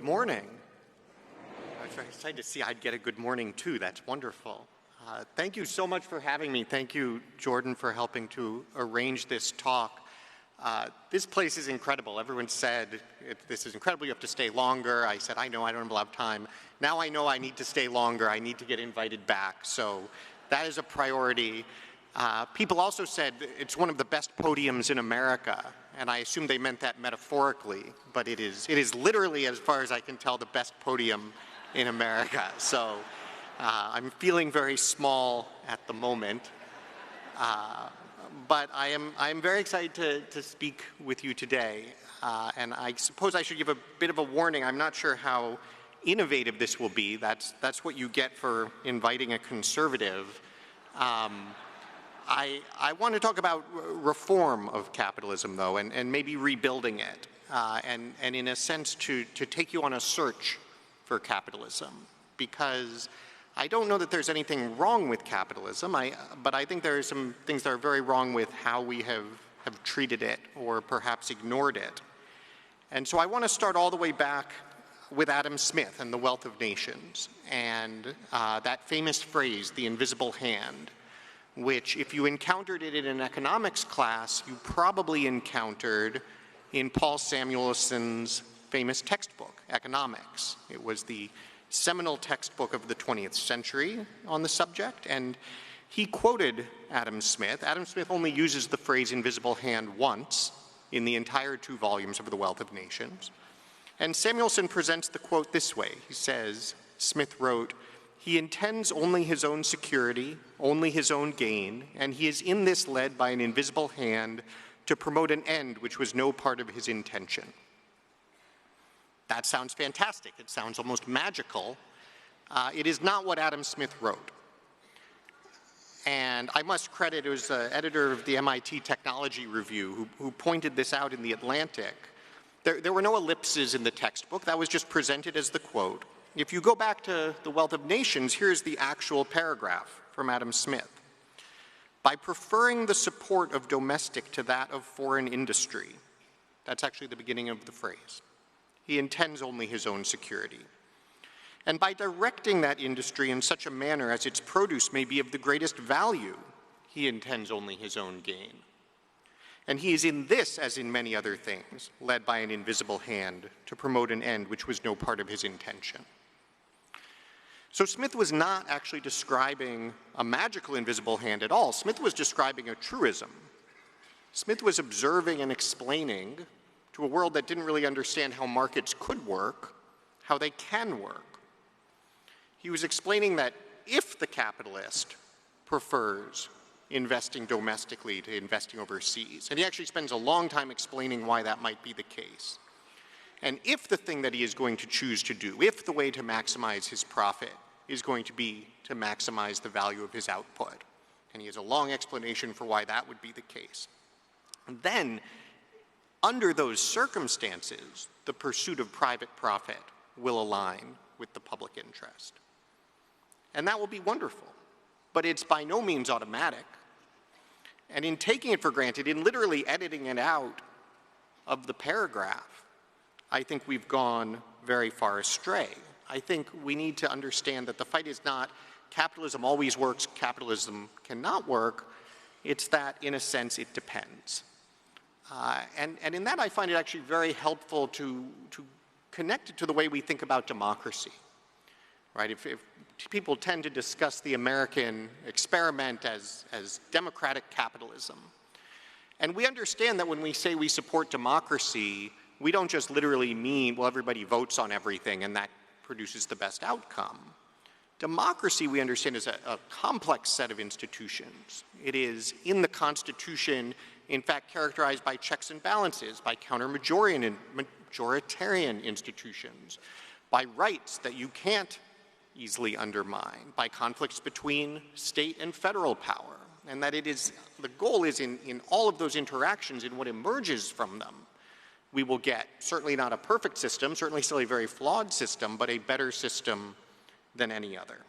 morning. I was very excited to see I'd get a good morning too. That's wonderful. Thank you so much for having me. Thank you, Jordan, for helping to arrange this talk. This place is incredible. Everyone said, this is incredible, you have to stay longer. I said, I know, I don't have a lot of time. Now I know I need to stay longer. I need to get invited back. So that is a priority. People also said it's one of the best podiums in America. And I assume they meant that metaphorically, but it is literally, as far as I can tell, the best podium in America. So I'm feeling very small at the moment. But I am very excited to speak with you today. And I suppose I should give a bit of a warning. I'm not sure how innovative this will be. That's what you get for inviting a conservative. I want to talk about reform of capitalism, though, and maybe rebuilding it, and in a sense to take you on a search for capitalism, because I don't know that there's anything wrong with capitalism, but I think there are some things that are very wrong with how we have treated it or perhaps ignored it. And so I want to start all the way back with Adam Smith and The Wealth of Nations, and that famous phrase, the invisible hand, which if you encountered it in an economics class, you probably encountered in Paul Samuelson's famous textbook, Economics. It was the seminal textbook of the 20th century on the subject, and he quoted Adam Smith. Adam Smith only uses the phrase invisible hand once in the entire 2 volumes of The Wealth of Nations. And Samuelson presents the quote this way. He says, Smith wrote, "He intends only his own security, only his own gain, and he is in this led by an invisible hand to promote an end which was no part of his intention." That sounds fantastic. It sounds almost magical. It is not what Adam Smith wrote. And I must credit, it was the editor of the MIT Technology Review who pointed this out in The Atlantic. There were no ellipses in the textbook. That was just presented as the quote. If you go back to The Wealth of Nations, here's the actual paragraph from Adam Smith. "By preferring the support of domestic to that of foreign industry," that's actually the beginning of the phrase, "he intends only his own security. And by directing that industry in such a manner as its produce may be of the greatest value, he intends only his own gain. And he is in this, as in many other things, led by an invisible hand to promote an end which was no part of his intention." So Smith was not actually describing a magical invisible hand at all. Smith was describing a truism. Smith was observing and explaining to a world that didn't really understand how markets could work, how they can work. He was explaining that if the capitalist prefers investing domestically to investing overseas, and he actually spends a long time explaining why that might be the case, and if the thing that he is going to choose to do, if the way to maximize his profit is going to be to maximize the value of his output, and he has a long explanation for why that would be the case, then under those circumstances, the pursuit of private profit will align with the public interest. And that will be wonderful, but it's by no means automatic. And in taking it for granted, in literally editing it out of the paragraph, I think we've gone very far astray. I think we need to understand that the fight is not capitalism always works, capitalism cannot work. It's that, in a sense, it depends. And in that, I find it actually very helpful to connect it to the way we think about democracy. Right? If people tend to discuss the American experiment as democratic capitalism. And we understand that when we say we support democracy, we don't just literally mean, well, everybody votes on everything and that produces the best outcome. Democracy, we understand, is a complex set of institutions. It is, in the Constitution, in fact, characterized by checks and balances, by counter-majoritarian institutions, by rights that you can't easily undermine, by conflicts between state and federal power, and that it is, the goal is in all of those interactions, in what emerges from them, we will get certainly not a perfect system, certainly still a very flawed system, but a better system than any other.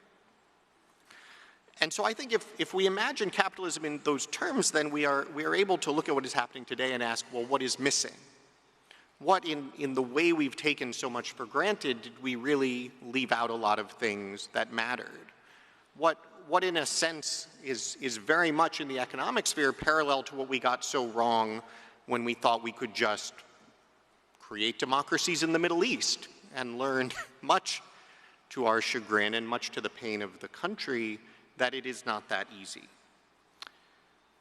And so I think if we imagine capitalism in those terms, then we are able to look at what is happening today and ask, well, what is missing? what in the way we've taken so much for granted did we really leave out a lot of things that mattered? What in a sense is very much in the economic sphere parallel to what we got so wrong when we thought we could just create democracies in the Middle East and learned much to our chagrin and much to the pain of the country that it is not that easy.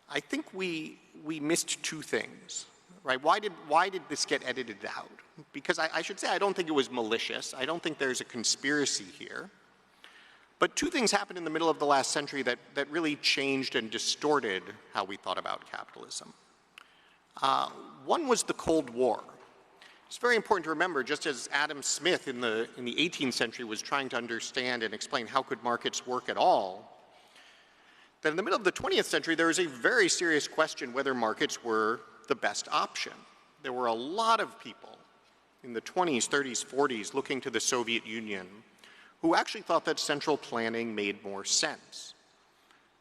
I think we missed two things, right? Why did this get edited out? Because I should say I don't think it was malicious. I don't think there's a conspiracy here. But two things happened in the middle of the last century that really changed and distorted how we thought about capitalism. One was the Cold War. It's very important to remember, just as Adam Smith in the 18th century was trying to understand and explain how could markets work at all, that in the middle of the 20th century there was a very serious question whether markets were the best option. There were a lot of people in the 20s, 30s, 40s looking to the Soviet Union who actually thought that central planning made more sense.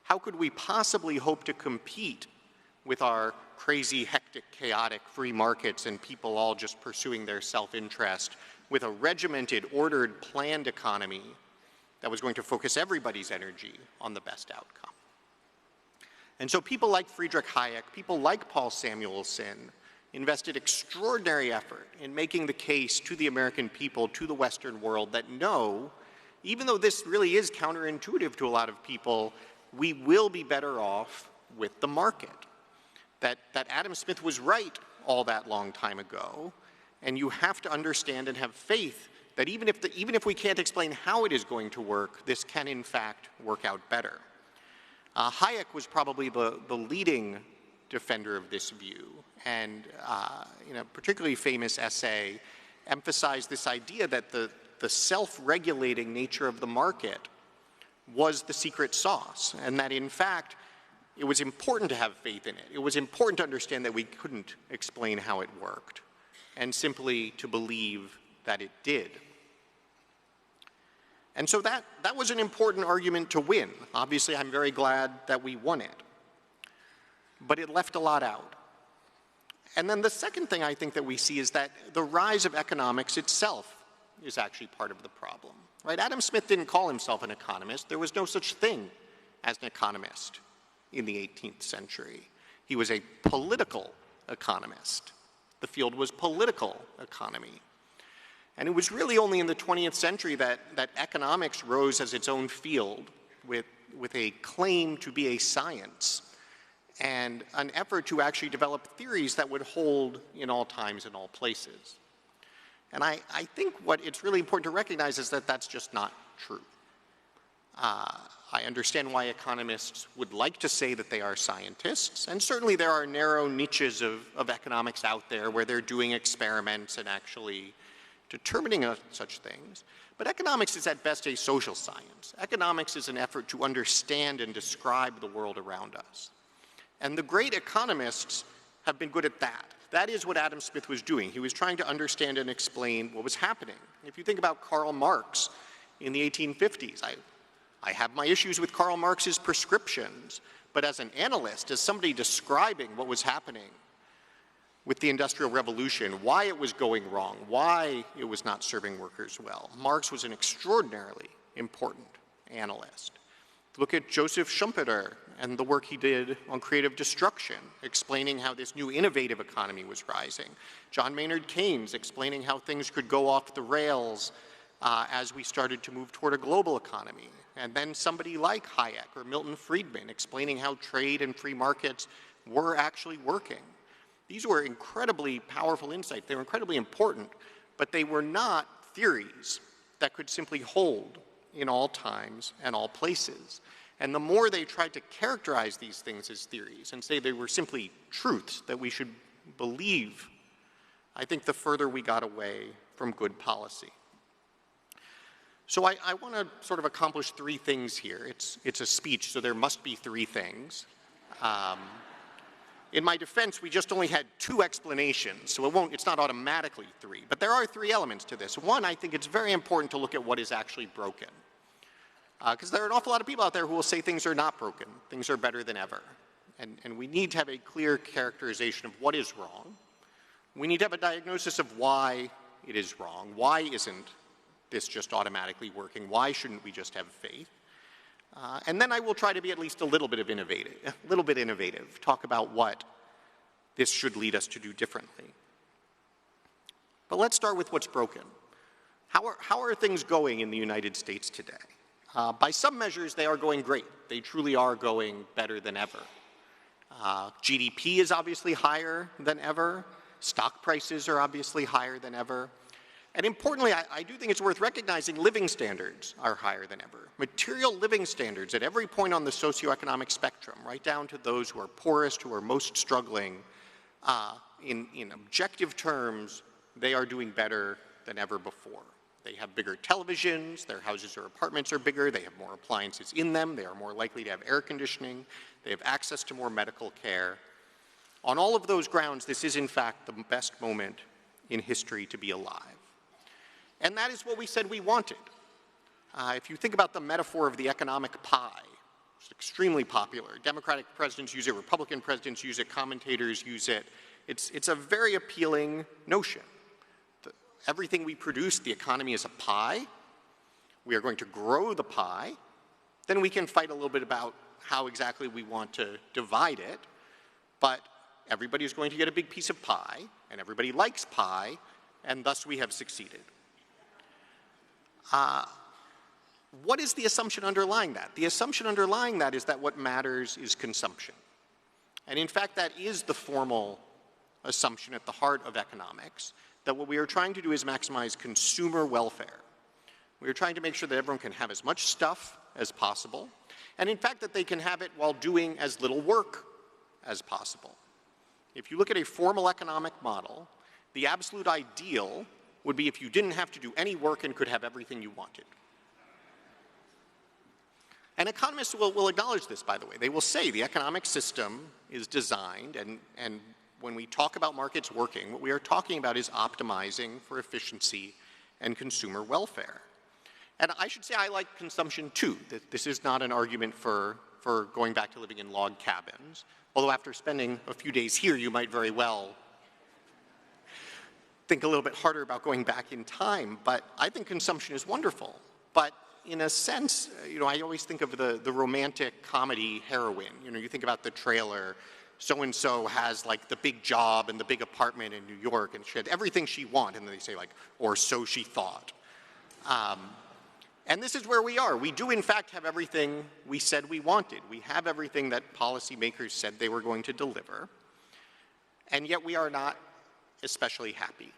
How could we possibly hope to compete with our crazy, hectic, chaotic free markets and people all just pursuing their self-interest with a regimented, ordered, planned economy that was going to focus everybody's energy on the best outcome? And so people like Friedrich Hayek, people like Paul Samuelson, invested extraordinary effort in making the case to the American people, to the Western world, that no, even though this really is counterintuitive to a lot of people, we will be better off with the market. That Adam Smith was right all that long time ago, and you have to understand and have faith that even if we can't explain how it is going to work, this can in fact work out better. Hayek was probably the leading defender of this view, and in a particularly famous essay emphasized this idea that the self-regulating nature of the market was the secret sauce, and that in fact it was important to have faith in it. It was important to understand that we couldn't explain how it worked, and simply to believe that it did. And so that was an important argument to win. Obviously, I'm very glad that we won it. But it left a lot out. And then the second thing I think that we see is that the rise of economics itself is actually part of the problem, right? Adam Smith didn't call himself an economist. There was no such thing as an economist in the 18th century. He was a political economist. The field was political economy. And it was really only in the 20th century that economics rose as its own field with a claim to be a science and an effort to actually develop theories that would hold in all times and all places. And I think what it's really important to recognize is that that's just not true. I understand why economists would like to say that they are scientists, and certainly there are narrow niches of economics out there where they're doing experiments and actually determining such things. But economics is at best a social science. Economics is an effort to understand and describe the world around us. And the great economists have been good at that. That is what Adam Smith was doing. He was trying to understand and explain what was happening. If you think about Karl Marx in the 1850s, I have my issues with Karl Marx's prescriptions, but as an analyst, as somebody describing what was happening with the Industrial Revolution, why it was going wrong, why it was not serving workers well, Marx was an extraordinarily important analyst. Look at Joseph Schumpeter and the work he did on creative destruction, explaining how this new innovative economy was rising. John Maynard Keynes explaining how things could go off the rails as we started to move toward a global economy. And then somebody like Hayek or Milton Friedman explaining how trade and free markets were actually working. These were incredibly powerful insights. They were incredibly important, but they were not theories that could simply hold in all times and all places. And the more they tried to characterize these things as theories and say they were simply truths that we should believe, I think the further we got away from good policy. So I want to sort of accomplish three things here. It's a speech, so there must be three things. In my defense, we just only had two explanations, so it's not automatically three. But there are three elements to this. One, I think it's very important to look at what is actually broken. Because there are an awful lot of people out there who will say things are not broken, things are better than ever. And we need to have a clear characterization of what is wrong. We need to have a diagnosis of why it is wrong. Why isn't this just automatically working? Why shouldn't we just have faith? And then I will try to be at least a little bit innovative, talk about what this should lead us to do differently. But let's start with what's broken. How are things going in the United States today? By some measures, they are going great. They truly are going better than ever. GDP is obviously higher than ever. Stock prices are obviously higher than ever. And importantly, I do think it's worth recognizing living standards are higher than ever. Material living standards at every point on the socioeconomic spectrum, right down to those who are poorest, who are most struggling, in objective terms, they are doing better than ever before. They have bigger televisions, their houses or apartments are bigger, they have more appliances in them, they are more likely to have air conditioning, they have access to more medical care. On all of those grounds, this is in fact the best moment in history to be alive. And that is what we said we wanted. If you think about the metaphor of the economic pie, it's extremely popular. Democratic presidents use it, Republican presidents use it, commentators use it. It's a very appealing notion. Everything we produce, the economy is a pie. We are going to grow the pie. Then we can fight a little bit about how exactly we want to divide it. But everybody is going to get a big piece of pie, and everybody likes pie, and thus we have succeeded. What is the assumption underlying that? The assumption underlying that is that what matters is consumption. And in fact, that is the formal assumption at the heart of economics, that what we are trying to do is maximize consumer welfare. We are trying to make sure that everyone can have as much stuff as possible, and in fact that they can have it while doing as little work as possible. If you look at a formal economic model, the absolute ideal would be if you didn't have to do any work and could have everything you wanted. And economists will acknowledge this, by the way. They will say the economic system is designed, and when we talk about markets working, what we are talking about is optimizing for efficiency and consumer welfare. And I should say I like consumption too. This is not an argument for going back to living in log cabins, although after spending a few days here, you might very well think a little bit harder about going back in time. But I think consumption is wonderful. But in a sense, I always think of the romantic comedy heroine. You think about the trailer, so-and-so has like the big job and the big apartment in New York, and she had everything she wanted, and then they say like, or so she thought. And this is where we are. We do in fact have everything we said we wanted. We have everything that policymakers said they were going to deliver, and yet we are not especially happy.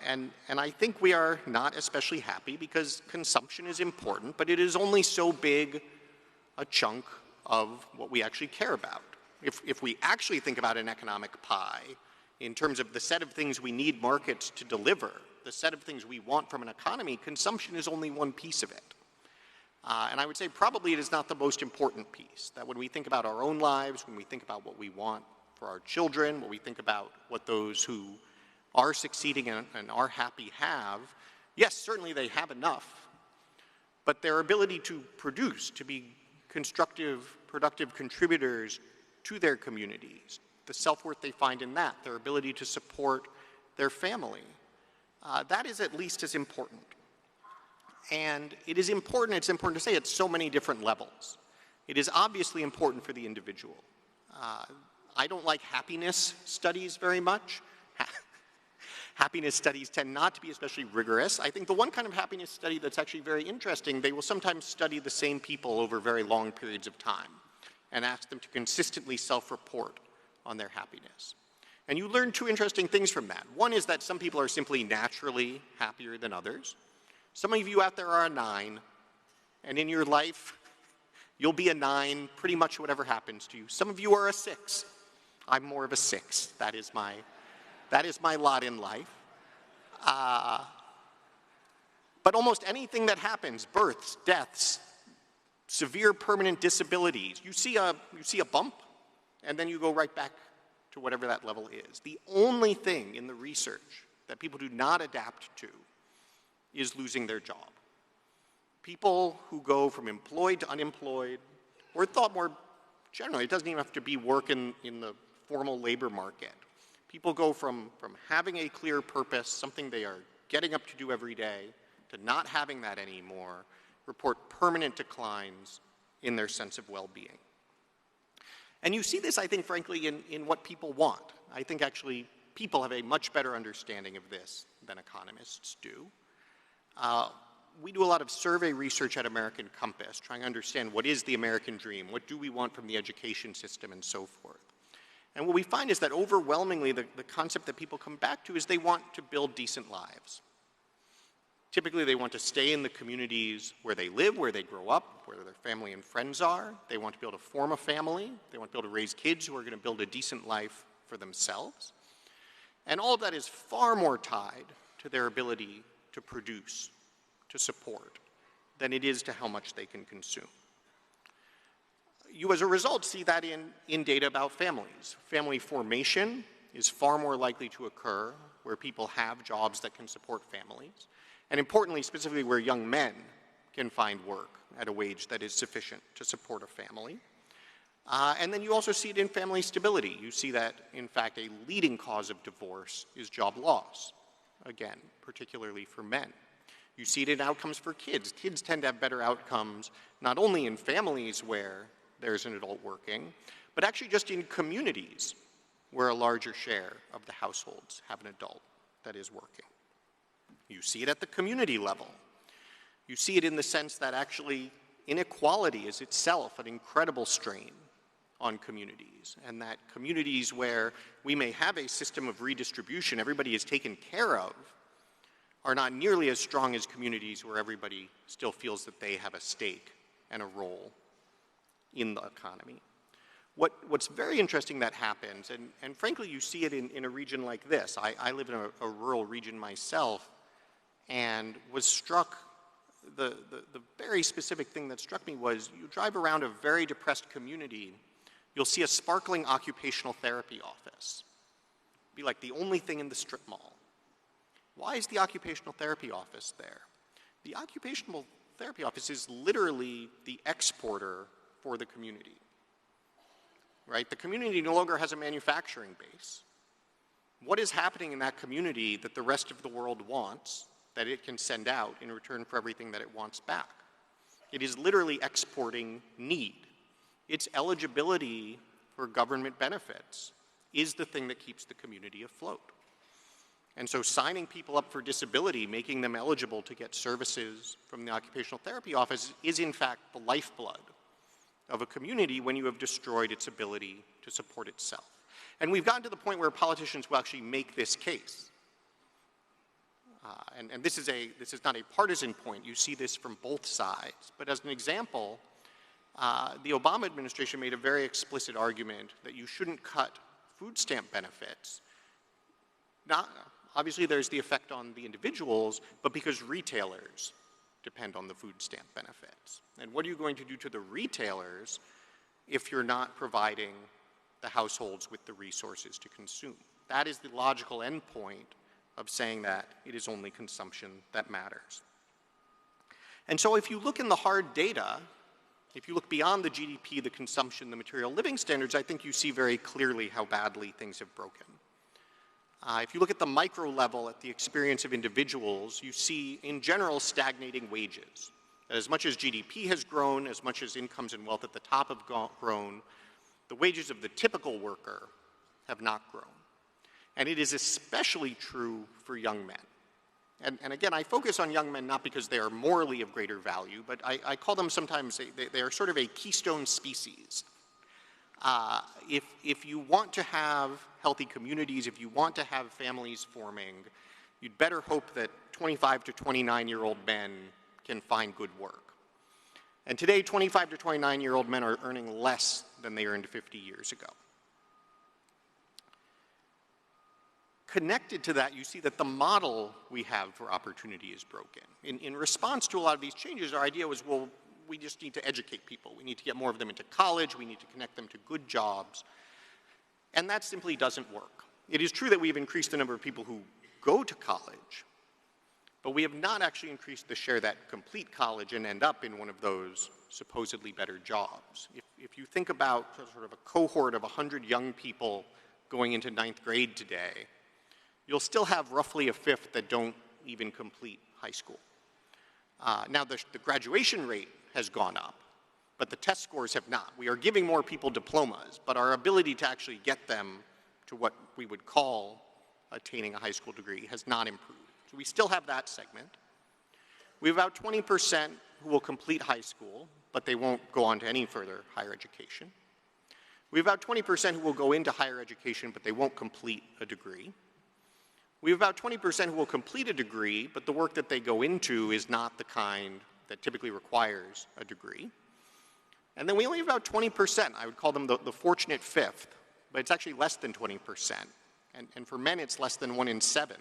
And I think we are not especially happy because consumption is important, but it is only so big a chunk of what we actually care about. If we actually think about an economic pie in terms of the set of things we need markets to deliver, the set of things we want from an economy, consumption is only one piece of it. And I would say probably it is not the most important piece, that when we think about our own lives, when we think about what we want for our children, when we think about what those who are succeeding and are happy have, yes, certainly they have enough, but their ability to produce, to be constructive, productive contributors to their communities, the self-worth they find in that, their ability to support their family, that is at least as important. And it's important to say at so many different levels. It is obviously important for the individual. I don't like happiness studies very much. Happiness studies tend not to be especially rigorous. I think the one kind of happiness study that's actually very interesting, they will sometimes study the same people over very long periods of time and ask them to consistently self-report on their happiness. And you learn two interesting things from that. One is that some people are simply naturally happier than others. Some of you out there are a 9, and in your life, you'll be a 9 pretty much whatever happens to you. Some of you are a 6. I'm more of a 6. That is my lot in life. But almost anything that happens, births, deaths, severe permanent disabilities, you see a bump, and then you go right back to whatever that level is. The only thing in the research that people do not adapt to is losing their job. People who go from employed to unemployed, or thought more generally, it doesn't even have to be work in the formal labor market. People go from having a clear purpose, something they are getting up to do every day, to not having that anymore, report permanent declines in their sense of well-being. And you see this, I think, frankly, in what people want. I think actually people have a much better understanding of this than economists do. We do a lot of survey research at American Compass, trying to understand what is the American dream, what do we want from the education system, and so forth. And what we find is that overwhelmingly the concept that people come back to is they want to build decent lives. Typically they want to stay in the communities where they live, where they grow up, where their family and friends are. They want to be able to form a family. They want to be able to raise kids who are going to build a decent life for themselves. And all of that is far more tied to their ability to produce, to support, than it is to how much they can consume. You, as a result, see that in data about families. Family formation is far more likely to occur where people have jobs that can support families, and importantly, specifically where young men can find work at a wage that is sufficient to support a family. And then you also see it in family stability. You see that, in fact, a leading cause of divorce is job loss, again, particularly for men. You see it in outcomes for kids. Kids tend to have better outcomes not only in families where there's an adult working, but actually just in communities where a larger share of the households have an adult that is working. You see it at the community level. You see it in the sense that actually inequality is itself an incredible strain on communities, and that communities where we may have a system of redistribution, everybody is taken care of, are not nearly as strong as communities where everybody still feels that they have a stake and a role in the economy. What's very interesting that happens, and frankly you see it in a region like this. I live in a rural region myself, and was struck, the very specific thing that struck me was you drive around a very depressed community, you'll see a sparkling occupational therapy office. It'd be like the only thing in the strip mall. Why is the occupational therapy office there? The occupational therapy office is literally the exporter for the community, right? The community no longer has a manufacturing base. What is happening in that community that the rest of the world wants that it can send out in return for everything that it wants back? It is literally exporting need. Its eligibility for government benefits is the thing that keeps the community afloat. And so signing people up for disability, making them eligible to get services from the occupational therapy office is in fact the lifeblood of a community when you have destroyed its ability to support itself. And we've gotten to the point where politicians will actually make this case. And this is not a partisan point. You see this from both sides. But as an example, the Obama administration made a very explicit argument that you shouldn't cut food stamp benefits. Obviously, there's the effect on the individuals, but because retailers depend on the food stamp benefits. And what are you going to do to the retailers if you're not providing the households with the resources to consume? That is the logical endpoint of saying that it is only consumption that matters. And so if you look in the hard data, if you look beyond the GDP, the consumption, the material living standards, I think you see very clearly how badly things have broken. If you look at the micro level, at the experience of individuals, you see, in general, stagnating wages. As much as GDP has grown, as much as incomes and wealth at the top have grown, the wages of the typical worker have not grown. And it is especially true for young men. And again, I focus on young men not because they are morally of greater value, but I call them sometimes, they are sort of a keystone species. If you want to have healthy communities, if you want to have families forming, you'd better hope that 25 to 29-year-old men can find good work. And today, 25 to 29-year-old men are earning less than they earned 50 years ago. Connected to that, you see that the model we have for opportunity is broken. In response to a lot of these changes, our idea was, well, we just need to educate people. We need to get more of them into college. We need to connect them to good jobs. And that simply doesn't work. It is true that we've increased the number of people who go to college, but we have not actually increased the share that complete college and end up in one of those supposedly better jobs. If you think about sort of a cohort of 100 young people going into 9th grade today, you'll still have roughly a fifth that don't even complete high school. Now, the graduation rate has gone up, but the test scores have not. We are giving more people diplomas, but our ability to actually get them to what we would call attaining a high school degree has not improved. So we still have that segment. We have about 20% who will complete high school, but they won't go on to any further higher education. We have about 20% who will go into higher education, but they won't complete a degree. We have about 20% who will complete a degree, but the work that they go into is not the kind that typically requires a degree. And then we only have about 20%, I would call them the fortunate fifth, but it's actually less than 20%. And for men, it's less than 1 in 7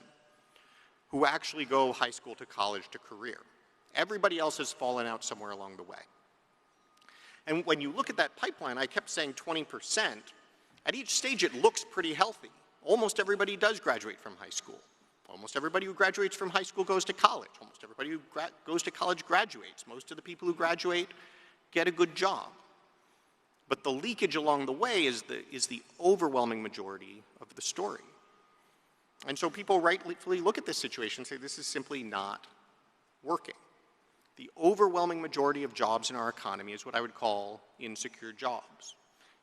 who actually go high school to college to career. Everybody else has fallen out somewhere along the way. And when you look at that pipeline, I kept saying 20%. At each stage, it looks pretty healthy. Almost everybody does graduate from high school. Almost everybody who graduates from high school goes to college. Almost everybody who goes to college graduates. Most of the people who graduate get a good job. But the leakage along the way is the overwhelming majority of the story. And so people rightfully look at this situation and say, this is simply not working. The overwhelming majority of jobs in our economy is what I would call insecure jobs.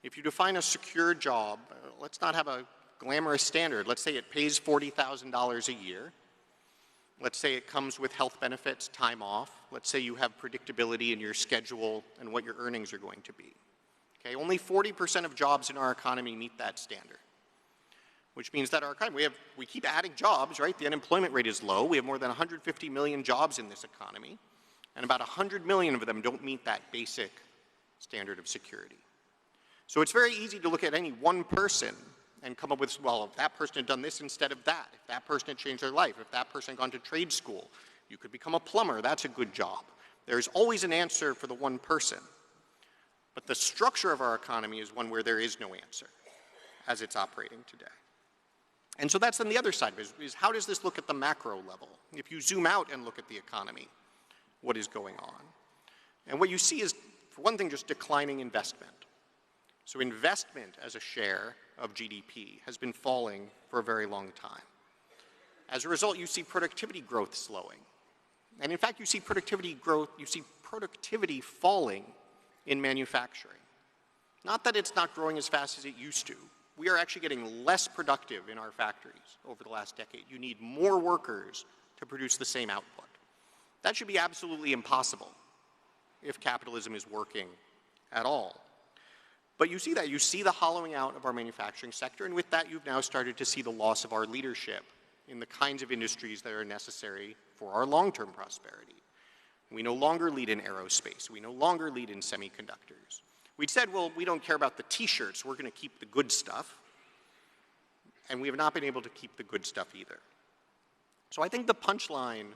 If you define a secure job, let's not have a glamorous standard. Let's say it pays $40,000 a year. Let's say it comes with health benefits, time off. Let's say you have predictability in your schedule and what your earnings are going to be. Okay, only 40% of jobs in our economy meet that standard, which means that our economy, we keep adding jobs, right? The unemployment rate is low. We have more than 150 million jobs in this economy, and about 100 million of them don't meet that basic standard of security. So it's very easy to look at any one person and come up with, well, if that person had done this instead of that, if that person had changed their life, if that person had gone to trade school, you could become a plumber, that's a good job. There's always an answer for the one person. But the structure of our economy is one where there is no answer as it's operating today. And so that's on the other side of it, is how does this look at the macro level? If you zoom out and look at the economy, what is going on? And what you see is, for one thing, just declining investment. So investment as a share of GDP has been falling for a very long time. As a result, you see productivity growth slowing. And in fact, you see productivity falling in manufacturing. Not that it's not growing as fast as it used to. We are actually getting less productive in our factories over the last decade. You need more workers to produce the same output. That should be absolutely impossible if capitalism is working at all. But you see that. You see the hollowing out of our manufacturing sector, and with that, you've now started to see the loss of our leadership in the kinds of industries that are necessary for our long-term prosperity. We no longer lead in aerospace. We no longer lead in semiconductors. We said, well, we don't care about the t-shirts. We're going to keep the good stuff. And we have not been able to keep the good stuff either. So I think the punchline,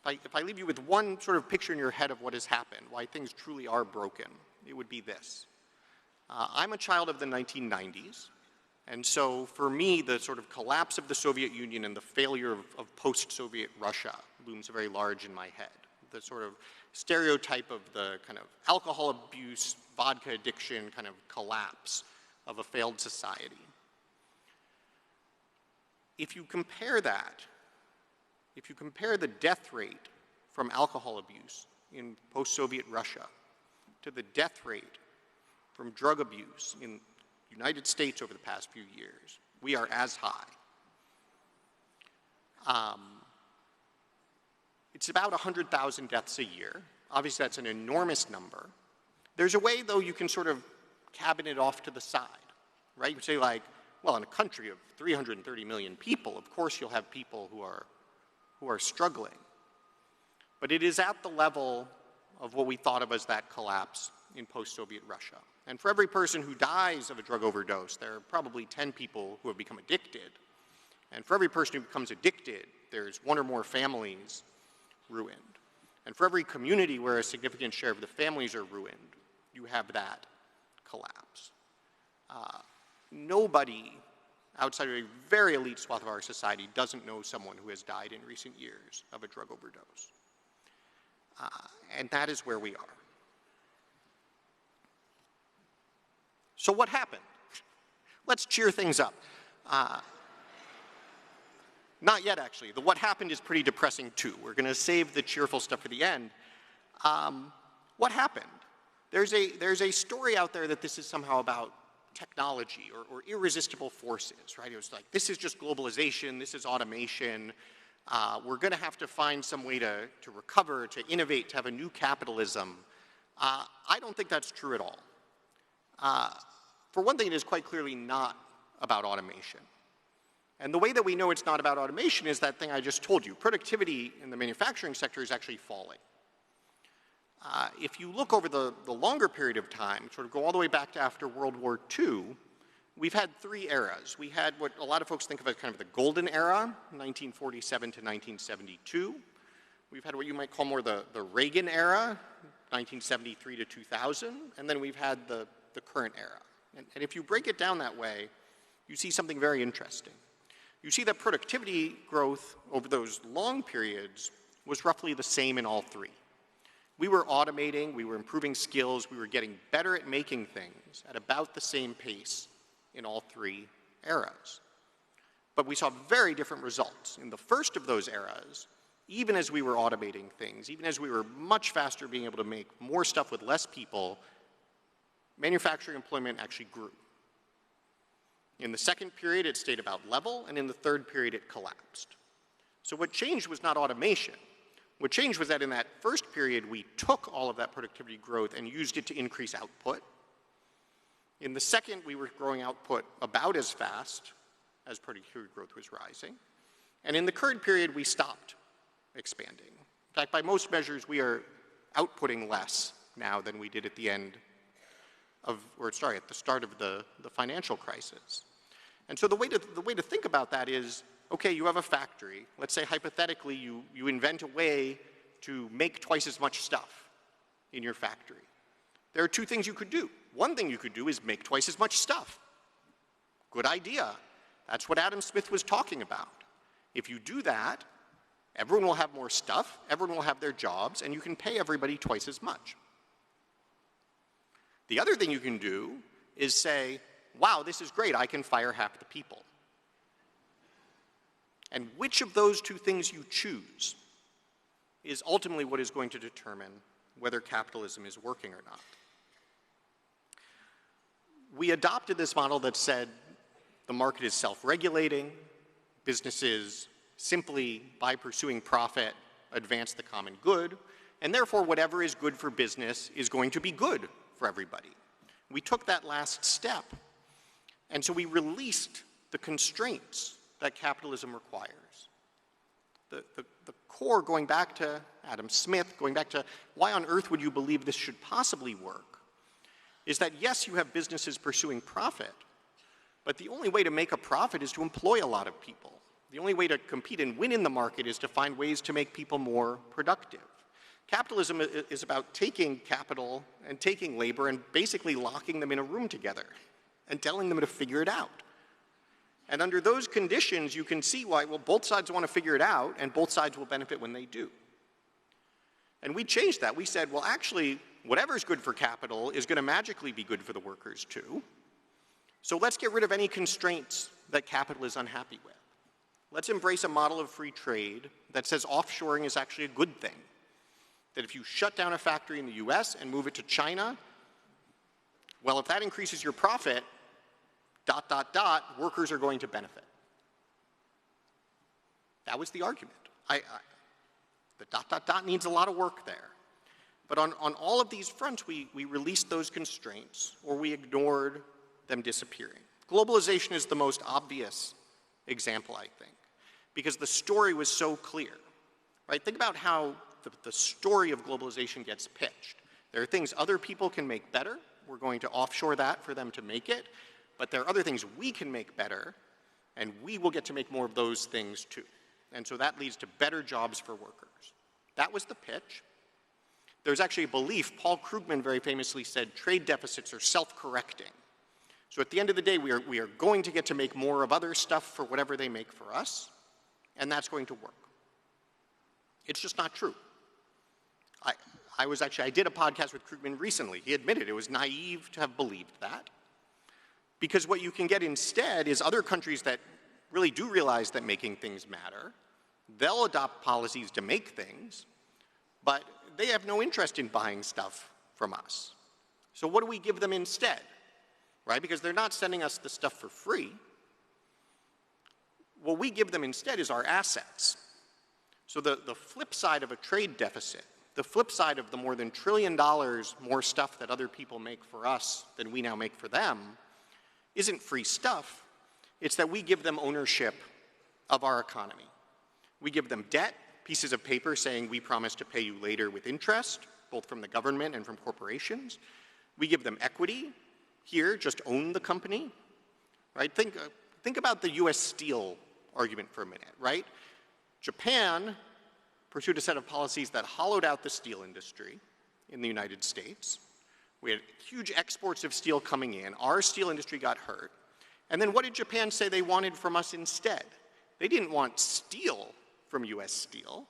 if I leave you with one sort of picture in your head of what has happened, why things truly are broken, it would be this. I'm a child of the 1990s. And so for me, the sort of collapse of the Soviet Union and the failure of post-Soviet Russia looms very large in my head. The sort of stereotype of the kind of alcohol abuse, vodka addiction kind of collapse of a failed society. If you compare that, if you compare the death rate from alcohol abuse in post-Soviet Russia to the death rate from drug abuse in the United States over the past few years, we are as high. It's about 100,000 deaths a year. Obviously, that's an enormous number. There's a way, though, you can sort of cabinet off to the side, right? You say, like, well, in a country of 330 million people, of course you'll have people who are struggling. But it is at the level of what we thought of as that collapse in post-Soviet Russia. And for every person who dies of a drug overdose, there are probably 10 people who have become addicted. And for every person who becomes addicted, there's one or more families ruined. And for every community where a significant share of the families are ruined, you have that collapse. Nobody outside of a very elite swath of our society doesn't know someone who has died in recent years of a drug overdose. And that is where we are. let's cheer things up. Not yet, actually. The what happened is pretty depressing, too. We're going to save the cheerful stuff for the end. What happened? There's a story out there that this is somehow about technology or irresistible forces, right? It was like, this is just globalization, this is automation. We're going to have to find some way to recover, to innovate, to have a new capitalism. I don't think that's true at all. For one thing, it is quite clearly not about automation. And the way that we know it's not about automation is that thing I just told you. Productivity in the manufacturing sector is actually falling. If you look over the longer period of time, sort of go all the way back to after World War II, we've had three eras. We had what a lot of folks think of as kind of the golden era, 1947 to 1972. We've had what you might call more the Reagan era, 1973 to 2000. And then we've had the current era. And if you break it down that way, you see something very interesting. You see that productivity growth over those long periods was roughly the same in all three. We were automating, we were improving skills, we were getting better at making things at about the same pace in all three eras. But we saw very different results. In the first of those eras, even as we were automating things, even as we were much faster being able to make more stuff with less people, manufacturing employment actually grew. In the second period, it stayed about level, and in the third period, it collapsed. So what changed was not automation. What changed was that in that first period, we took all of that productivity growth and used it to increase output. In the second, we were growing output about as fast as productivity growth was rising. And in the current period, we stopped expanding. In fact, by most measures, we are outputting less now than we did at the end of, at the start of the financial crisis. And so the way to think about that is, okay, you have a factory. Let's say hypothetically you invent a way to make twice as much stuff in your factory. There are two things you could do. One thing you could do is make twice as much stuff. Good idea. That's what Adam Smith was talking about. If you do that, everyone will have more stuff, everyone will have their jobs, and you can pay everybody twice as much. The other thing you can do is say, wow, this is great, I can fire half the people. And which of those two things you choose is ultimately what is going to determine whether capitalism is working or not. We adopted this model that said the market is self-regulating, businesses simply, by pursuing profit, advance the common good, and therefore whatever is good for business is going to be good for everybody. We took that last step, and so we released the constraints that capitalism requires. The core, going back to Adam Smith, going back to why on earth would you believe this should possibly work, is that yes, you have businesses pursuing profit, but the only way to make a profit is to employ a lot of people. The only way to compete and win in the market is to find ways to make people more productive. Capitalism is about taking capital and taking labor and basically locking them in a room together and telling them to figure it out. And under those conditions, you can see why, well, both sides want to figure it out, and both sides will benefit when they do. And we changed that. We said, well, actually, whatever's good for capital is going to magically be good for the workers, too. So let's get rid of any constraints that capital is unhappy with. Let's embrace a model of free trade that says offshoring is actually a good thing. That if you shut down a factory in the US and move it to China, well, if that increases your profit, ... workers are going to benefit. That was the argument. The ... needs a lot of work there. But on all of these fronts, we released those constraints, or we ignored them disappearing. Globalization is the most obvious example, I think, because the story was so clear. Right? Think about how the story of globalization gets pitched. There are things other people can make better. We're going to offshore that for them to make it. But there are other things we can make better, and we will get to make more of those things too. And so that leads to better jobs for workers. That was the pitch. There's actually a belief, Paul Krugman very famously said, trade deficits are self-correcting. So at the end of the day, we are going to get to make more of other stuff for whatever they make for us, and that's going to work. It's just not true. I did a podcast with Krugman recently. He admitted it was naive to have believed that. Because what you can get instead is other countries that really do realize that making things matter. They'll adopt policies to make things, but they have no interest in buying stuff from us. So what do we give them instead? Right? Because they're not sending us the stuff for free. What we give them instead is our assets. So the flip side of a trade deficit, the flip side of the more than $1 trillion more stuff that other people make for us than we now make for them, isn't free stuff. It's that we give them ownership of our economy. We give them debt, pieces of paper saying we promise to pay you later with interest, both from the government and from corporations. We give them equity. Here, just own the company, right? Think about the US Steel argument for a minute, right? Japan pursued a set of policies that hollowed out the steel industry in the United States. We had huge exports of steel coming in. Our steel industry got hurt. And then what did Japan say they wanted from us instead? They didn't want steel from US Steel.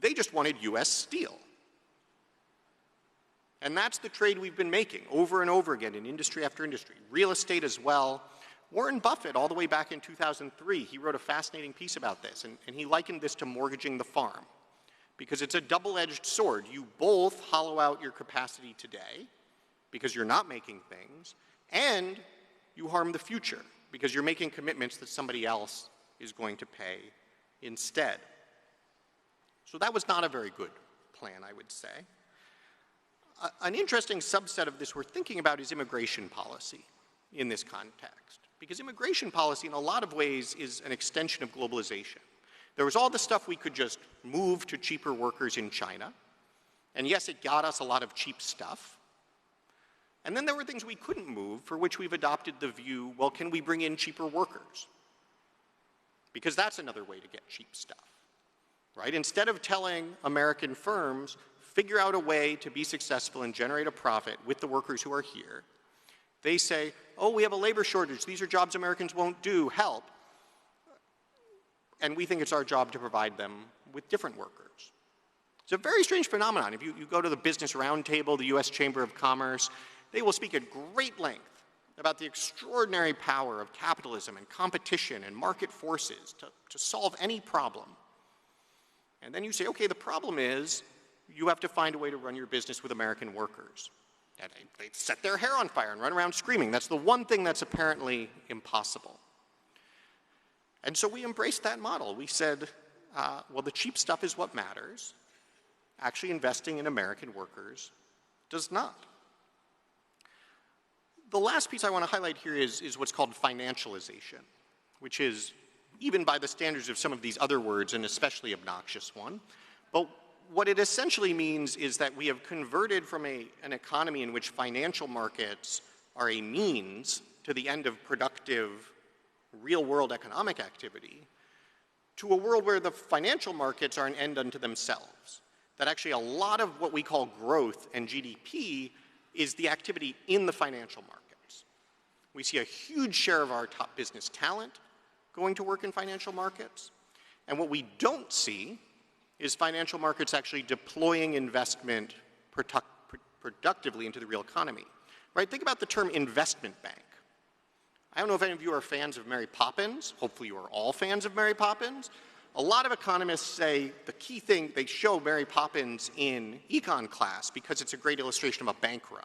They just wanted US Steel. And that's the trade we've been making over and over again in industry after industry. Real estate as well. Warren Buffett, all the way back in 2003, he wrote a fascinating piece about this, and he likened this to mortgaging the farm. Because it's a double-edged sword. You both hollow out your capacity today, because you're not making things, and you harm the future, because you're making commitments that somebody else is going to pay instead. So that was not a very good plan, I would say. An interesting subset of this we're thinking about is immigration policy in this context. Because immigration policy, in a lot of ways, is an extension of globalization. There was all the stuff we could just move to cheaper workers in China. And yes, it got us a lot of cheap stuff. And then there were things we couldn't move, for which we've adopted the view, well, can we bring in cheaper workers? Because that's another way to get cheap stuff, right? Instead of telling American firms, figure out a way to be successful and generate a profit with the workers who are here, they say, oh, we have a labor shortage. These are jobs Americans won't do. Help. And we think it's our job to provide them with different workers. It's a very strange phenomenon. If you go to the Business Roundtable, the US Chamber of Commerce, they will speak at great length about the extraordinary power of capitalism and competition and market forces to solve any problem. And then you say, okay, the problem is you have to find a way to run your business with American workers. And they set their hair on fire and run around screaming. That's the one thing that's apparently impossible. And so we embraced that model. We said, well, the cheap stuff is what matters. Actually investing in American workers does not. The last piece I want to highlight here is what's called financialization, which is, even by the standards of some of these other words, an especially obnoxious one. But what it essentially means is that we have converted from an economy in which financial markets are a means to the end of productive real-world economic activity to a world where the financial markets are an end unto themselves. That actually a lot of what we call growth and GDP is the activity in the financial markets. We see a huge share of our top business talent going to work in financial markets. And what we don't see is financial markets actually deploying investment productively into the real economy. Right? Think about the term investment bank. I don't know if any of you are fans of Mary Poppins. Hopefully you are all fans of Mary Poppins. A lot of economists say the key thing, they show Mary Poppins in econ class because it's a great illustration of a bank run.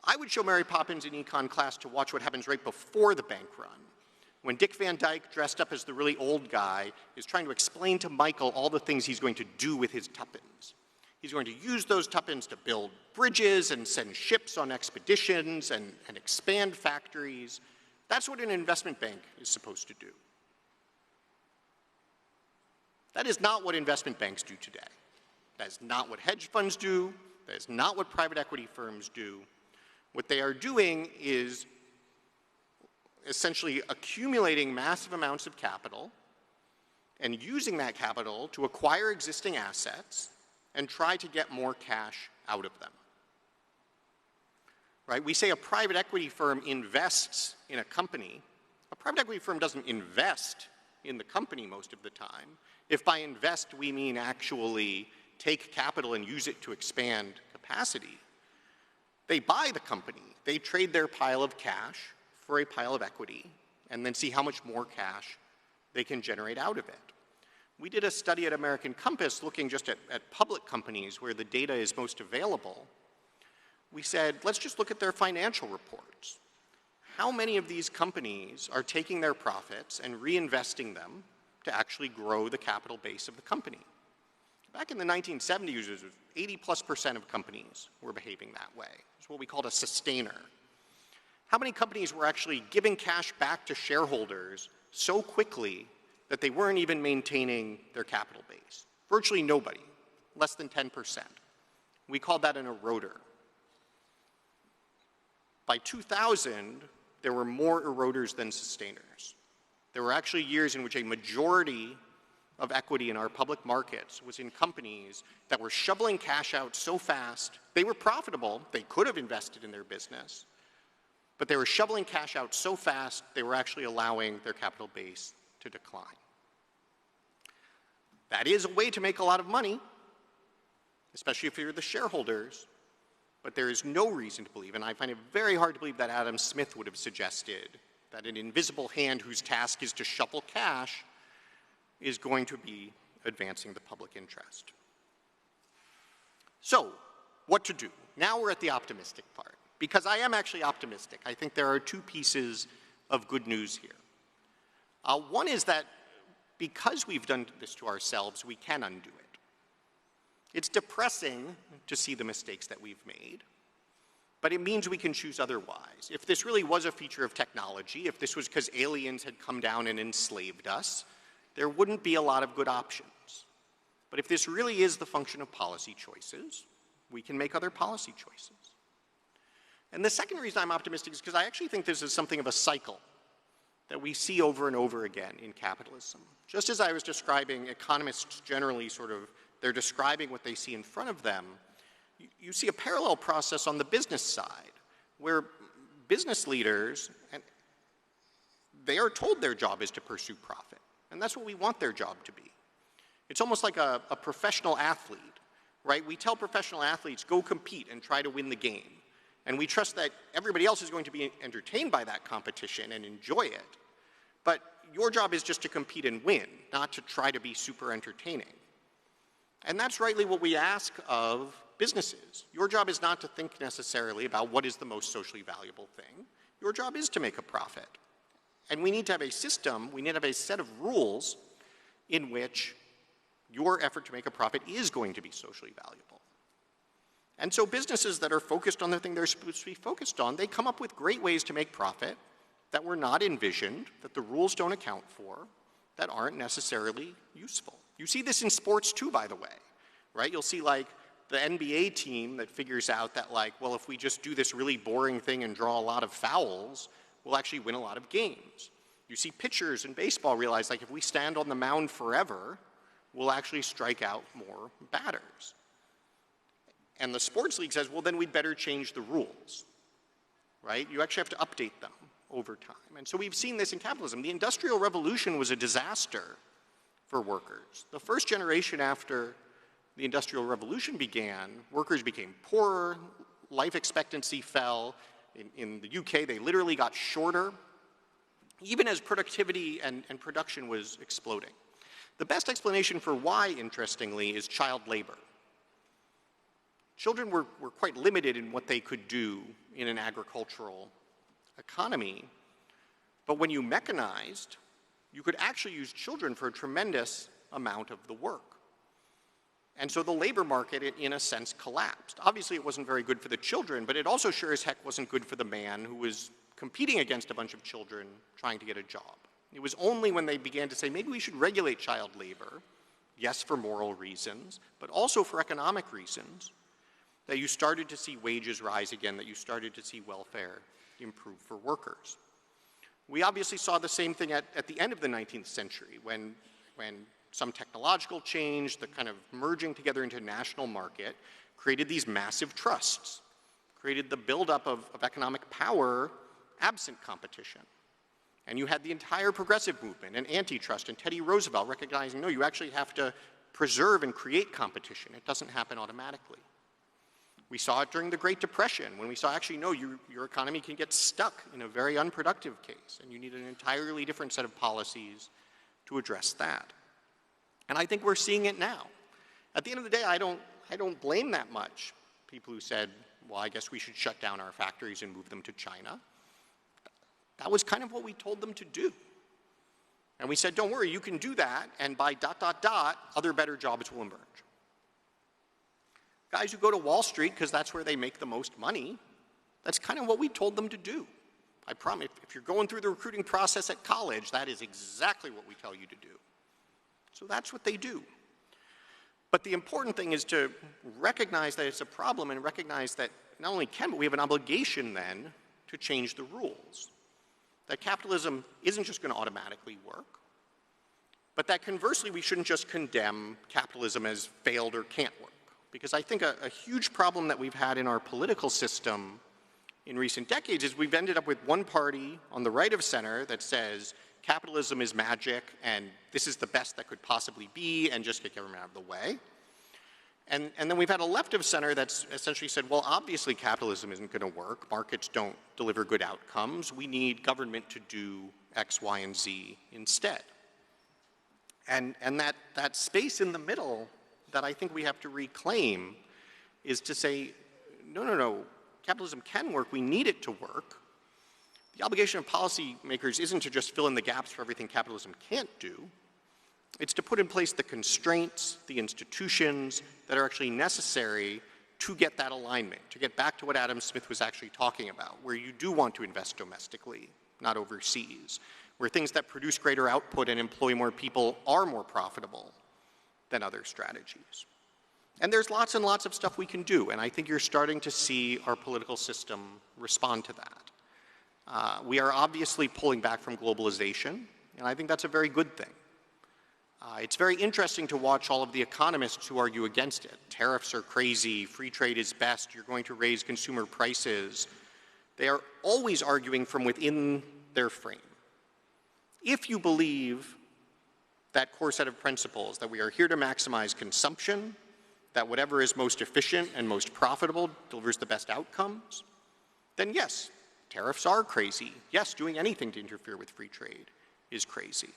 I would show Mary Poppins in econ class to watch what happens right before the bank run. When Dick Van Dyke, dressed up as the really old guy, is trying to explain to Michael all the things he's going to do with his tuppence. He's going to use those tuppence to build bridges and send ships on expeditions and expand factories. That's what an investment bank is supposed to do. That is not what investment banks do today. That is not what hedge funds do. That is not what private equity firms do. What they are doing is essentially accumulating massive amounts of capital and using that capital to acquire existing assets and try to get more cash out of them. Right? We say a private equity firm invests in a company. A private equity firm doesn't invest in the company most of the time. If by invest we mean actually take capital and use it to expand capacity, They buy the company. They trade their pile of cash for a pile of equity and then see how much more cash they can generate out of it. We did a study at American Compass looking just at public companies where the data is most available. We said, let's just look at their financial reports. How many of these companies are taking their profits and reinvesting them to actually grow the capital base of the company? Back in the 1970s, 80+% of companies were behaving that way. It's what we called a sustainer. How many companies were actually giving cash back to shareholders so quickly that they weren't even maintaining their capital base? Virtually nobody, less than 10%. We called that an eroder. By 2000, there were more eroders than sustainers. There were actually years in which a majority of equity in our public markets was in companies that were shoveling cash out so fast. They were profitable. They could have invested in their business. But they were shoveling cash out so fast, they were actually allowing their capital base to decline. That is a way to make a lot of money, especially if you're the shareholders. But there is no reason to believe, and I find it very hard to believe that Adam Smith would have suggested that an invisible hand whose task is to shuffle cash is going to be advancing the public interest. So, what to do? Now we're at the optimistic part, because I am actually optimistic. I think there are two pieces of good news here. One is that because we've done this to ourselves, we can undo it. It's depressing to see the mistakes that we've made, but it means we can choose otherwise. If this really was a feature of technology, if this was because aliens had come down and enslaved us, there wouldn't be a lot of good options. But if this really is the function of policy choices, we can make other policy choices. And the second reason I'm optimistic is because I actually think this is something of a cycle that we see over and over again in capitalism. Just as I was describing, economists generally they're describing what they see in front of them. You see a parallel process on the business side, where business leaders, they are told their job is to pursue profit. And that's what we want their job to be. It's almost like a professional athlete, right? We tell professional athletes, go compete and try to win the game. And we trust that everybody else is going to be entertained by that competition and enjoy it. But your job is just to compete and win, not to try to be super entertaining. And that's rightly what we ask of businesses. Your job is not to think necessarily about what is the most socially valuable thing. Your job is to make a profit. And we need to have a system, we need to have a set of rules in which your effort to make a profit is going to be socially valuable. And so businesses that are focused on the thing they're supposed to be focused on, they come up with great ways to make profit that were not envisioned, that the rules don't account for, that aren't necessarily useful. You see this in sports too, by the way, right? You'll see like the NBA team that figures out that like, well, if we just do this really boring thing and draw a lot of fouls, we'll actually win a lot of games. You see pitchers in baseball realize like if we stand on the mound forever, we'll actually strike out more batters. And the sports league says, well, then we'd better change the rules, right? You actually have to update them over time. And so we've seen this in capitalism. The Industrial Revolution was a disaster for workers. The first generation after the Industrial Revolution began, workers became poorer, life expectancy fell. In the UK, they literally got shorter, even as productivity and production was exploding. The best explanation for why, interestingly, is child labor. Children were quite limited in what they could do in an agricultural economy, but when you mechanized, you could actually use children for a tremendous amount of the work. And so the labor market, in a sense, collapsed. Obviously, it wasn't very good for the children, but it also sure as heck wasn't good for the man who was competing against a bunch of children trying to get a job. It was only when they began to say, maybe we should regulate child labor, yes, for moral reasons, but also for economic reasons, that you started to see wages rise again, that you started to see welfare improve for workers. We obviously saw the same thing at the end of the 19th century when some technological change, the kind of merging together into a national market, created these massive trusts, created the buildup of economic power absent competition. And you had the entire progressive movement and antitrust and Teddy Roosevelt recognizing, no, you actually have to preserve and create competition. It doesn't happen automatically. We saw it during the Great Depression when we saw actually, no, your economy can get stuck in a very unproductive case, and you need an entirely different set of policies to address that. And I think we're seeing it now. At the end of the day, I don't blame that much people who said, well, I guess we should shut down our factories and move them to China. That was kind of what we told them to do. And we said, don't worry, you can do that, and by ... other better jobs will emerge. Guys who go to Wall Street because that's where they make the most money, that's kind of what we told them to do. I promise, if you're going through the recruiting process at college, that is exactly what we tell you to do. So that's what they do. But the important thing is to recognize that it's a problem and recognize that not only can, but we have an obligation then to change the rules. That capitalism isn't just going to automatically work, but that conversely we shouldn't just condemn capitalism as failed or can't work. Because I think a huge problem that we've had in our political system in recent decades is we've ended up with one party on the right of center that says capitalism is magic and this is the best that could possibly be and just get government out of the way. And then we've had a left of center that's essentially said, well, obviously capitalism isn't going to work. Markets don't deliver good outcomes. We need government to do X, Y, and Z instead. And that space in the middle that I think we have to reclaim is to say, no, capitalism can work, we need it to work. The obligation of policymakers isn't to just fill in the gaps for everything capitalism can't do. It's to put in place the constraints, the institutions that are actually necessary to get that alignment, to get back to what Adam Smith was actually talking about, where you do want to invest domestically, not overseas, where things that produce greater output and employ more people are more profitable than other strategies. And there's lots and lots of stuff we can do, and I think you're starting to see our political system respond to that. We are obviously pulling back from globalization, and I think that's a very good thing. It's very interesting to watch all of the economists who argue against it. Tariffs are crazy, free trade is best, you're going to raise consumer prices. They are always arguing from within their frame. If you believe that core set of principles, that we are here to maximize consumption, that whatever is most efficient and most profitable delivers the best outcomes, then yes, tariffs are crazy. Yes, doing anything to interfere with free trade is crazy.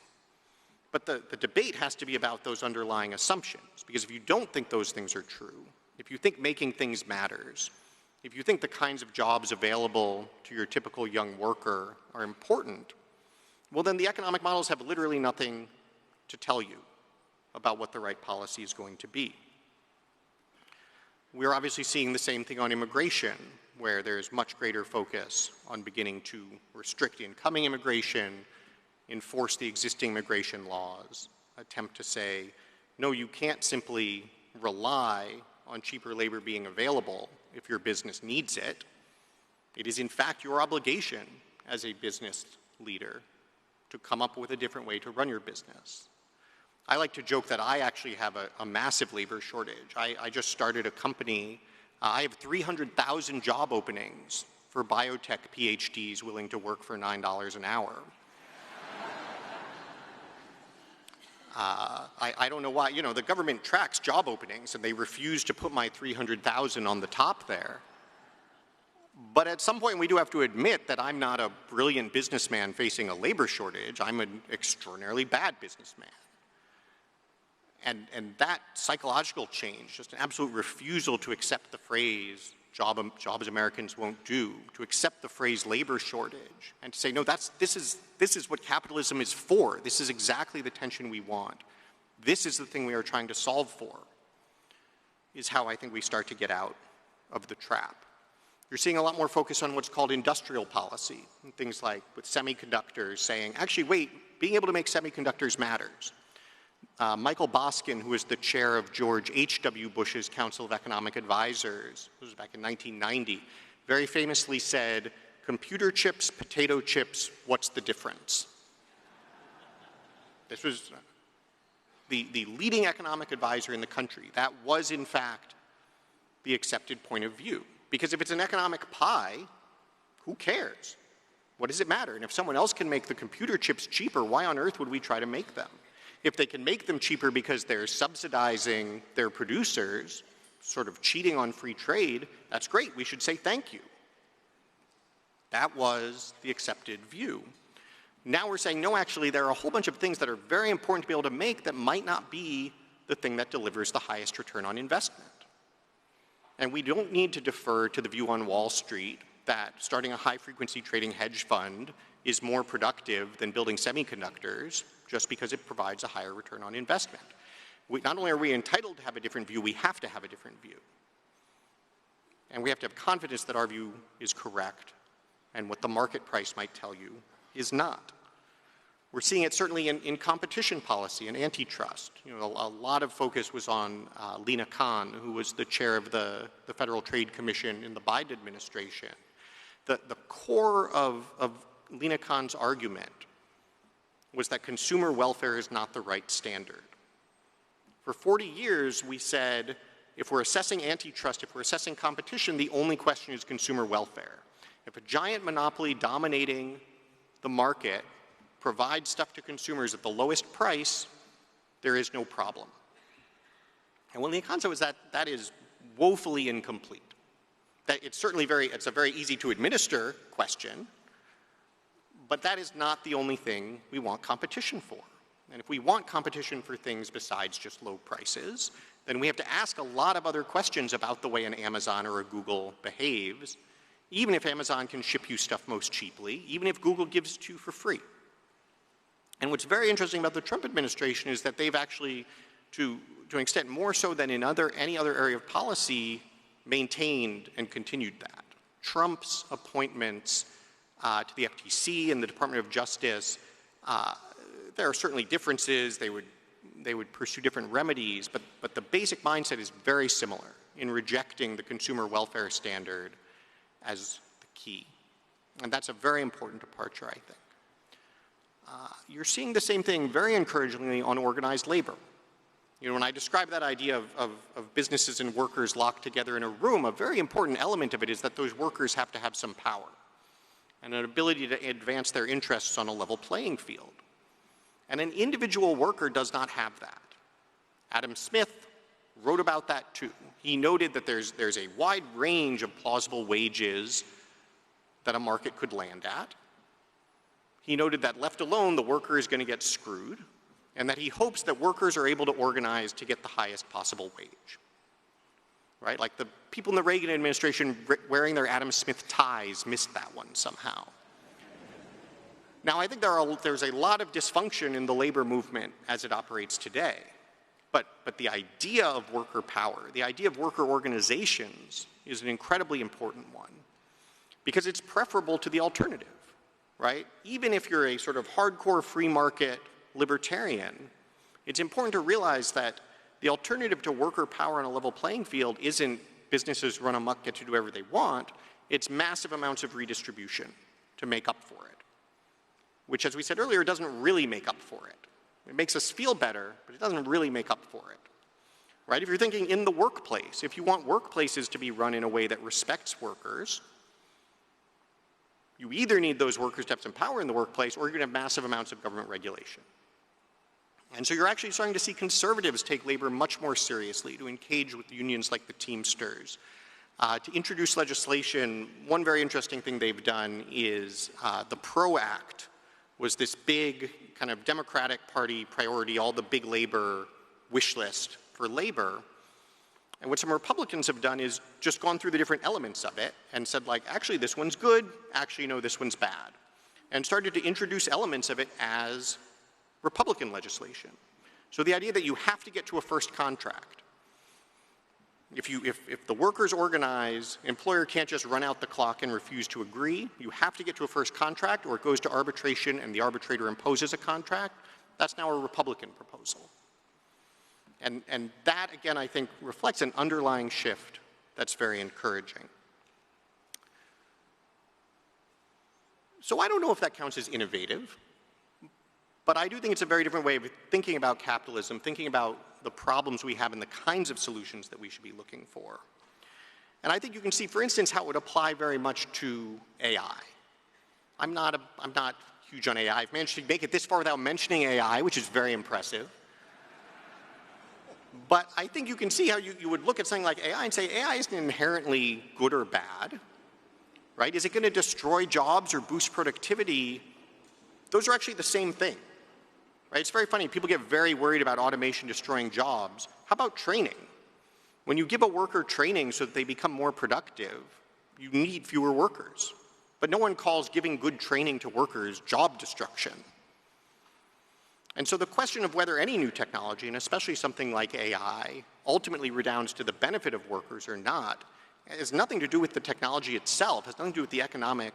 But the debate has to be about those underlying assumptions, because if you don't think those things are true, if you think making things matters, if you think the kinds of jobs available to your typical young worker are important, well then the economic models have literally nothing to tell you about what the right policy is going to be. We're obviously seeing the same thing on immigration, where there's much greater focus on beginning to restrict incoming immigration, enforce the existing immigration laws, attempt to say, no, you can't simply rely on cheaper labor being available if your business needs it. It is in fact your obligation as a business leader to come up with a different way to run your business. I like to joke that I actually have a massive labor shortage. I just started a company. I have 300,000 job openings for biotech PhDs willing to work for $9 an hour. I don't know why, you know, the government tracks job openings and they refuse to put my 300,000 on the top there. But at some point we do have to admit that I'm not a brilliant businessman facing a labor shortage. I'm an extraordinarily bad businessman. And that psychological change, just an absolute refusal to accept the phrase jobs Americans won't do, to accept the phrase labor shortage, and to say, no, this is what capitalism is for. This is exactly the tension we want. This is the thing we are trying to solve for, is how I think we start to get out of the trap. You're seeing a lot more focus on what's called industrial policy, and things like with semiconductors saying, actually, wait, being able to make semiconductors matters. Michael Boskin, who was the chair of George H.W. Bush's Council of Economic Advisors, this was back in 1990, very famously said, computer chips, potato chips, what's the difference? This was the leading economic advisor in the country. That was, in fact, the accepted point of view. Because if it's an economic pie, who cares? What does it matter? And if someone else can make the computer chips cheaper, why on earth would we try to make them? If they can make them cheaper because they're subsidizing their producers, sort of cheating on free trade, that's great. We should say thank you. That was the accepted view. Now we're saying, no, actually, there are a whole bunch of things that are very important to be able to make that might not be the thing that delivers the highest return on investment. And we don't need to defer to the view on Wall Street that starting a high-frequency trading hedge fund is more productive than building semiconductors just because it provides a higher return on investment. Not only are we entitled to have a different view, we have to have a different view. And we have to have confidence that our view is correct and what the market price might tell you is not. We're seeing it certainly in competition policy and antitrust. You know, a lot of focus was on Lina Khan, who was the chair of the Federal Trade Commission in the Biden administration. The core of Lina Khan's argument was that consumer welfare is not the right standard. For 40 years, we said, if we're assessing antitrust, if we're assessing competition, the only question is consumer welfare. If a giant monopoly dominating the market provides stuff to consumers at the lowest price, there is no problem. And what Lina Khan said was that is woefully incomplete. That it's certainly it's a very easy to administer question, but that is not the only thing we want competition for. And if we want competition for things besides just low prices, then we have to ask a lot of other questions about the way an Amazon or a Google behaves, even if Amazon can ship you stuff most cheaply, even if Google gives it to you for free. And what's very interesting about the Trump administration is that they've actually, to an extent more so than in any other area of policy, maintained and continued that. Trump's appointments to the FTC and the Department of Justice, there are certainly differences. They would pursue different remedies, but the basic mindset is very similar in rejecting the consumer welfare standard as the key. And that's a very important departure, I think. You're seeing the same thing very encouragingly on organized labor. You know, when I describe that idea of businesses and workers locked together in a room, a very important element of it is that those workers have to have some power and an ability to advance their interests on a level playing field. And an individual worker does not have that. Adam Smith wrote about that too. He noted that there's a wide range of plausible wages that a market could land at. He noted that left alone, the worker is going to get screwed, and that he hopes that workers are able to organize to get the highest possible wage. Right? Like the people in the Reagan administration wearing their Adam Smith ties missed that one somehow. Now, I think there's a lot of dysfunction in the labor movement as it operates today. But the idea of worker power, the idea of worker organizations is an incredibly important one because it's preferable to the alternative, right? Even if you're a sort of hardcore free market libertarian, it's important to realize that the alternative to worker power on a level playing field isn't businesses run amok, get to do whatever they want. It's massive amounts of redistribution to make up for it, which, as we said earlier, doesn't really make up for it. It makes us feel better, but it doesn't really make up for it, right? If you're thinking in the workplace, if you want workplaces to be run in a way that respects workers, you either need those workers to have some power in the workplace or you're going to have massive amounts of government regulation. And so you're actually starting to see conservatives take labor much more seriously, to engage with unions like the Teamsters, to introduce legislation. One very interesting thing they've done is the PRO Act was this big kind of Democratic Party priority, all the big labor wish list for labor. And what some Republicans have done is just gone through the different elements of it and said, like, actually this one's good, actually no, this one's bad. And started to introduce elements of it as Republican legislation. So the idea that you have to get to a first contract. If the workers organize, employer can't just run out the clock and refuse to agree. You have to get to a first contract, or it goes to arbitration and the arbitrator imposes a contract. That's now a Republican proposal. And that, again, I think reflects an underlying shift that's very encouraging. So I don't know if that counts as innovative, but I do think it's a very different way of thinking about capitalism, thinking about the problems we have and the kinds of solutions that we should be looking for. And I think you can see, for instance, how it would apply very much to AI. I'm not huge on AI. I've managed to make it this far without mentioning AI, which is very impressive. But I think you can see how you would look at something like AI and say AI isn't inherently good or bad, right? Is it going to destroy jobs or boost productivity? Those are actually the same thing, right? It's very funny. People get very worried about automation destroying jobs. How about training? When you give a worker training so that they become more productive, you need fewer workers. But no one calls giving good training to workers job destruction. And so the question of whether any new technology, and especially something like AI, ultimately redounds to the benefit of workers or not, has nothing to do with the technology itself, has nothing to do with the economic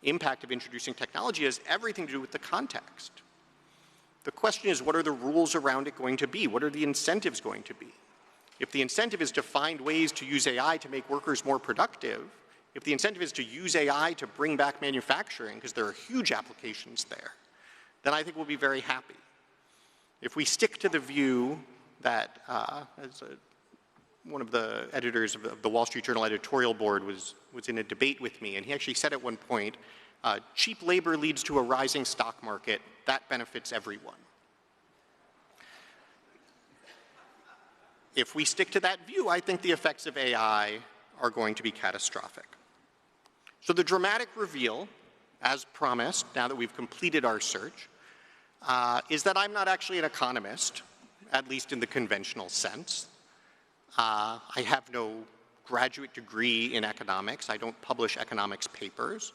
impact of introducing technology, it has everything to do with the context. The question is, what are the rules around it going to be? What are the incentives going to be? If the incentive is to find ways to use AI to make workers more productive, if the incentive is to use AI to bring back manufacturing, because there are huge applications there, then I think we'll be very happy. If we stick to the view that, one of the editors of the Wall Street Journal editorial board was in a debate with me, and he actually said at one point, cheap labor leads to a rising stock market. That benefits everyone. If we stick to that view, I think the effects of AI are going to be catastrophic. So the dramatic reveal, as promised, now that we've completed our search, is that I'm not actually an economist, at least in the conventional sense. I have no graduate degree in economics. I don't publish economics papers.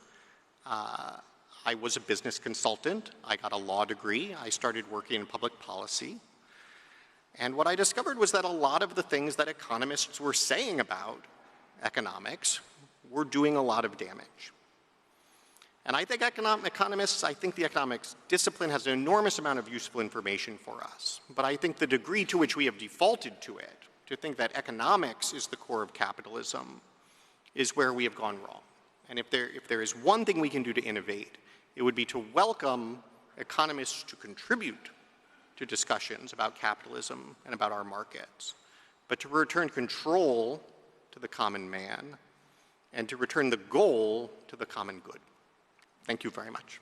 I was a business consultant. I got a law degree. I started working in public policy. And what I discovered was that a lot of the things that economists were saying about economics were doing a lot of damage. And I think economists, I think the economics discipline has an enormous amount of useful information for us. But I think the degree to which we have defaulted to it, to think that economics is the core of capitalism, is where we have gone wrong. And if there is one thing we can do to innovate, it would be to welcome economists to contribute to discussions about capitalism and about our markets, but to return control to the common man and to return the goal to the common good. Thank you very much.